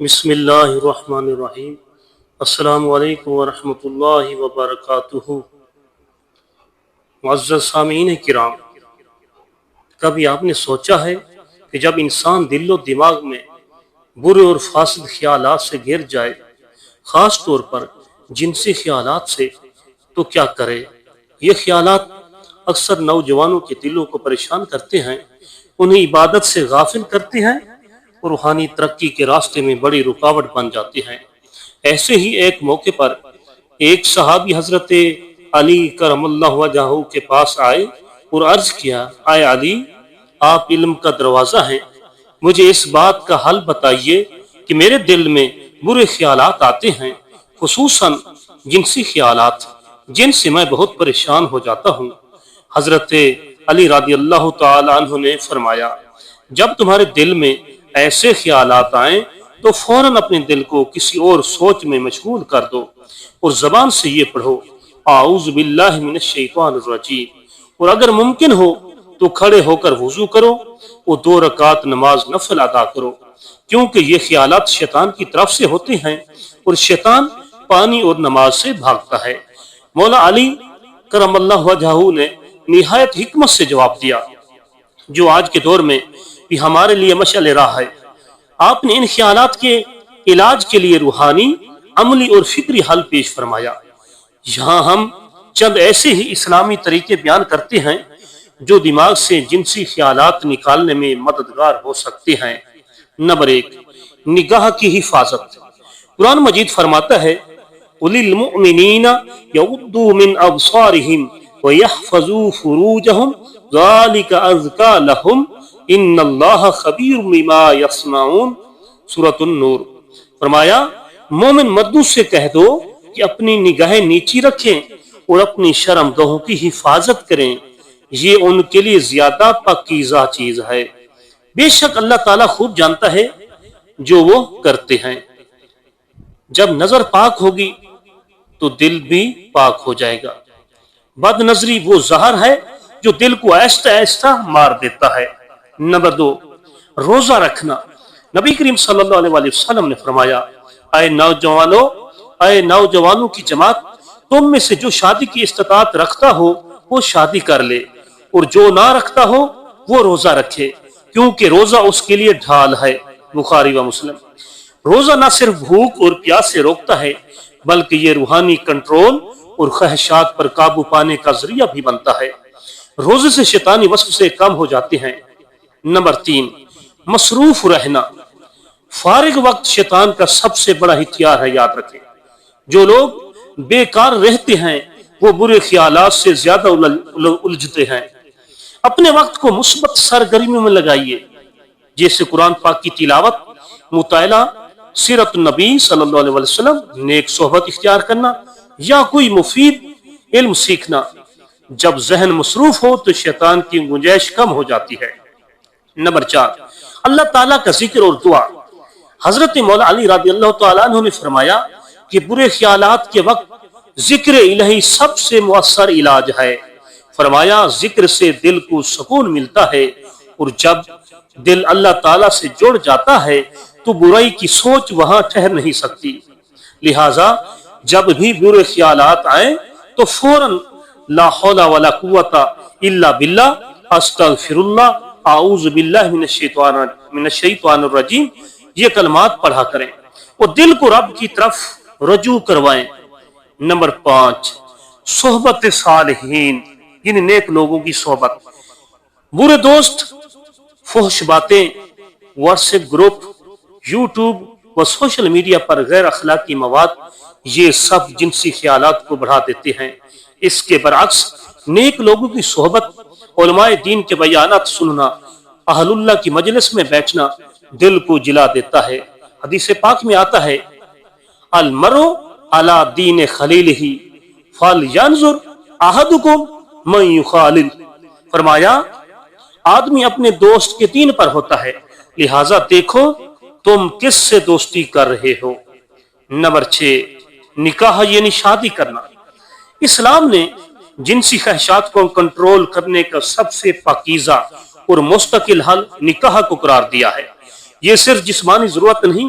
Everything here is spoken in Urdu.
بسم اللہ الرحمن الرحیم۔ السلام علیکم ورحمۃ اللہ وبرکاتہ۔ معزز سامعین کرام، کبھی آپ نے سوچا ہے کہ جب انسان دل و دماغ میں برے اور فاسد خیالات سے گر جائے، خاص طور پر جنسی خیالات سے، تو کیا کرے؟ یہ خیالات اکثر نوجوانوں کے دلوں کو پریشان کرتے ہیں، انہیں عبادت سے غافل کرتے ہیں اور روحانی ترقی کے راستے میں بڑی رکاوٹ بن جاتے ہیں۔ ایسے ہی ایک موقع پر ایک صحابی حضرت علی کرم اللہ وجہہ کے پاس آئے اور عرض کیا، اے علی، آپ علم کا دروازہ ہیں، مجھے اس بات کا حل بتائیے کہ میرے دل میں برے خیالات آتے ہیں، خصوصاً جنسی خیالات، جن سے میں بہت پریشان ہو جاتا ہوں۔ حضرت علی رضی اللہ تعالی عنہ نے فرمایا، جب تمہارے دل میں ایسے خیالات آئیں تو فوراً اپنے دل کو کسی اور سوچ میں مشغول کر دو اور زبان سے یہ پڑھو، اعوذ باللہ من الشیطان الرجیم، اور اگر ممکن ہو تو کھڑے ہو کر وضو کرو اور 2 رکعت نماز نفل ادا کرو، کیونکہ یہ خیالات شیطان کی طرف سے ہوتے ہیں اور شیطان پانی اور نماز سے بھاگتا ہے۔ مولا علی کرم اللہ وجہہ نے نہایت حکمت سے جواب دیا، جو آج کے دور میں بھی ہمارے لیے مشعل راہ ہے۔ آپ نے ان خیالات کے علاج کے لیے روحانی، عملی اور فکری حل پیش فرمایا۔ یہاں ہم چند ایسے ہی اسلامی طریقے بیان کرتے ہیں جو دماغ سے جنسی خیالات نکالنے میں مددگار ہو سکتے ہیں۔ نمبر 1، نگاہ کی حفاظت۔ قرآن مجید فرماتا ہے، قُلِ الْمُؤْمِنِينَ يَغُضُّوا مِنْ أَبْصَارِهِمْ وَيَحْفَظُوا فُرُوجَهُمْ ذَلِكَ أَزْكَىٰ لَهُمْ ان اللہ خبیر بما یصنعون، سورۃ النور۔ فرمایا، مومن مردوں سے کہہ دو کہ اپنی نگاہیں نیچی رکھیں اور اپنی شرم گاہوں کی حفاظت کریں، یہ ان کے لیے زیادہ پاکیزہ چیز ہے۔ بے شک اللہ تعالیٰ خوب جانتا ہے جو وہ کرتے ہیں۔ جب نظر پاک ہوگی تو دل بھی پاک ہو جائے گا۔ بد نظری وہ زہر ہے جو دل کو آہستہ آہستہ مار دیتا ہے۔ نمبر 2، روزہ رکھنا۔ نبی کریم صلی اللہ علیہ وسلم نے فرمایا، اے نوجوانوں کی جماعت، تم میں سے جو شادی کی استطاعت رکھتا ہو وہ شادی کر لے، اور جو نہ رکھتا ہو وہ روزہ رکھے، کیونکہ روزہ اس کے لیے ڈھال ہے۔ بخاری و مسلم۔ روزہ نہ صرف بھوک اور پیاس سے روکتا ہے بلکہ یہ روحانی کنٹرول اور خواہشات پر قابو پانے کا ذریعہ بھی بنتا ہے۔ روزے سے شیطانی وسوسے کم ہو جاتے ہیں۔ نمبر 3، مصروف رہنا۔ فارغ وقت شیطان کا سب سے بڑا ہتھیار ہے، یاد رکھیں۔ جو لوگ بیکار رہتے ہیں وہ برے خیالات سے زیادہ الجھتے ہیں۔ اپنے وقت کو مثبت سرگرمیوں میں لگائیے، جیسے قرآن پاک کی تلاوت، مطالعہ، سیرت النبی صلی اللہ علیہ وسلم، نیک صحبت اختیار کرنا یا کوئی مفید علم سیکھنا۔ جب ذہن مصروف ہو تو شیطان کی گنجائش کم ہو جاتی ہے۔ نمبر 4، اللہ تعالیٰ کا ذکر اور دعا۔ حضرت مولا علی رضی اللہ تعالیٰ عنہ نے فرمایا کہ برے خیالات کے وقت ذکر الہی سب سے مؤثر علاج ہے۔ فرمایا، ذکر سے دل کو سکون ملتا ہے، اور جب دل اللہ تعالیٰ سے جڑ جاتا ہے تو برائی کی سوچ وہاں ٹھہر نہیں سکتی۔ لہٰذا جب بھی برے خیالات آئیں تو فوراً لا حول ولا قوت الا باللہ، استغفر اللہ، اعوذ باللہ من الشیطان الرجیم، یہ کلمات پڑھا کریں اور دل کو رب کی طرف رجوع کروائیں۔ نمبر 5، صحبت صالحین، یعنی نیک لوگوں کی صحبت۔ برے دوست، فحش باتیں، واٹس ایپ گروپ، یوٹیوب و سوشل میڈیا پر غیر اخلاقی مواد، یہ سب جنسی خیالات کو بڑھا دیتے ہیں۔ اس کے برعکس نیک لوگوں کی صحبت، علماء دین کے بیانات سننا، اہل اللہ کی مجلس میں بیٹھنا دل کو جلا دیتا ہے۔ حدیث پاک میں آتا ہے، المرء علی دین خلیلہ فلینظر احدکم من یخالل۔ فرمایا، آدمی اپنے دوست کے دین پر ہوتا ہے، لہٰذا دیکھو تم کس سے دوستی کر رہے ہو۔ نمبر 6، نکاح یعنی شادی کرنا۔ اسلام نے جنسی خواہشات کو کنٹرول کرنے کا سب سے پاکیزہ اور مستقل حل نکاح کو قرار دیا ہے۔ یہ صرف جسمانی ضرورت نہیں